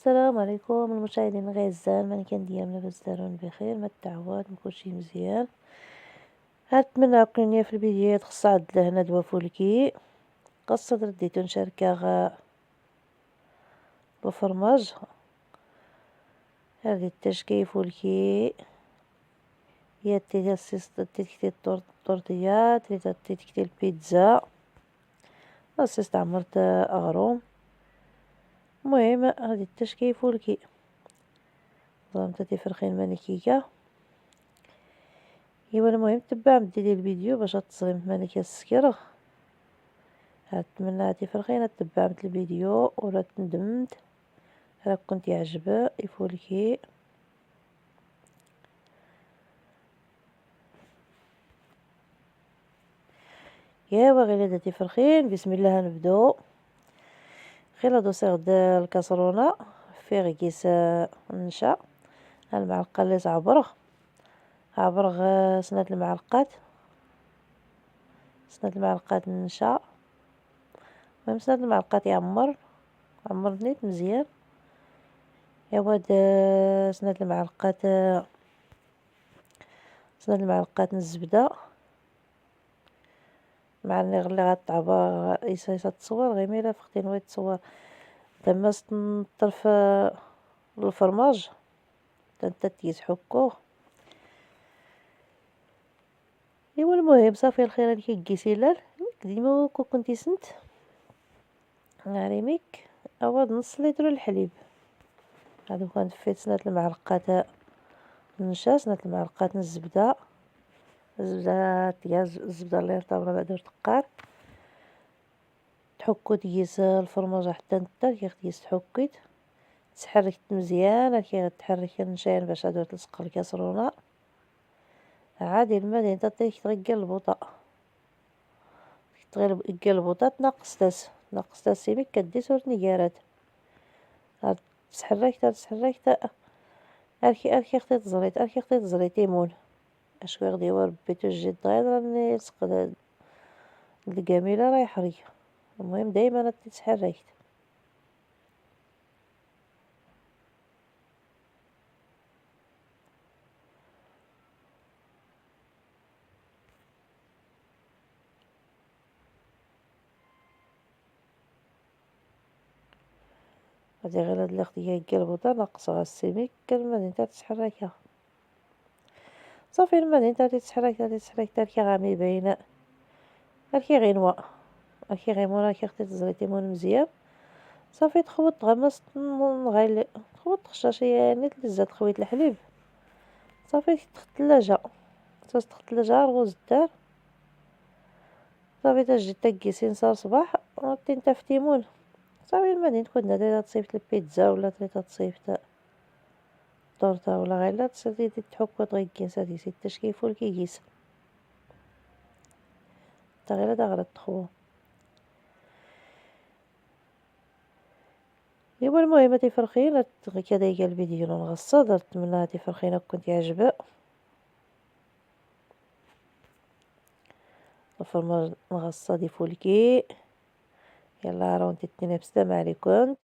السلام عليكم المشاهدين الأعزاء، من كان ديالنا لاباس دارون بخير، ما الدعوات ما كلشي مزيان. نتمنى عقلوني في البدايات خاص عد لهنا دوا فولكي قصة رديتو نشاركها بفرماج. هذه التشكي فولكي هي تيتكتي الطورتيات تيتكتي البيتزا أسست عمرت أغروم. المهم هذه التشكي فولكي ظلمت تفرخين مانيكيكا. ايوا المهم تبع ديري الفيديو باش تصريم مانيكا السكر. نتمنى تفرخين تبع الفيديو ولا تندمت راه كنت يعجب يفولكي. ايوا غير هذا تفرخين بسم الله نبداو. خير دوسيغ د الكاسرونه فيه كيس النشا المعلقه اللي عبرغ سنة المعلقات النشا. المهم سنة المعلقات يعمر نيت مزيان. ايوا سنة المعلقات الزبدة مع اللي غتعبر يسا تصور غير ميلا فختين ويت تصور تما نطرف الفرماج تنتا تيسحكوه. ايوا المهم صافي الخير اللي كيكيسيلال ديما كنتي سنت ريميك عوض نص لتر الحليب. هادو كانت فيت سنة المعلقات النشا سنة المعلقات الزبدة الزبدة اللي رطابة بعد تقار تحكو تقيس الفرماج حتى نتا كيس تحكيت تحركت مزيان كي غتحرك النشاير باش هادو تلصق الكاسرونة عادي الماء نتا تغير البوطة البوطة تنقص سيميك كدي سورة نيكارات تسحرك اركي اختي تزريت يمون اشكي غدي وربيتو الجد غير راني لصق الكاميلة راه يحري. المهم دايما تتحركت غادي غير هاد الاختي كالبوطة ناقصها السيميك كالماء نتا تتحركها صافي. الماء نتا تتحرك تاركي غامي باينة اركي غينوا راكي اختي تزريتي مون مزيان صافي تخبط غمس غايل تخبط خشاشية نيت لزات خويت الحليب صافي الثلاجة الغوز الدار صافي تجي تكيسين صار صباح تنتا في تيمون صافي الماء تكون تريد تصيفط البيتزا ولا تريد تصيفط الطورطة ولا غير تزيدي تحكو تغيكيس هادي سي التشكي فول كيكيس تا غير هدا غرض تخوو. ايوا المهم تفرخين كدا هي الفيديو نغصد نتمنى تفرخين كنت يعجب الفرماج نغصد فولكي. يلا راه نتي بسلام عليكم.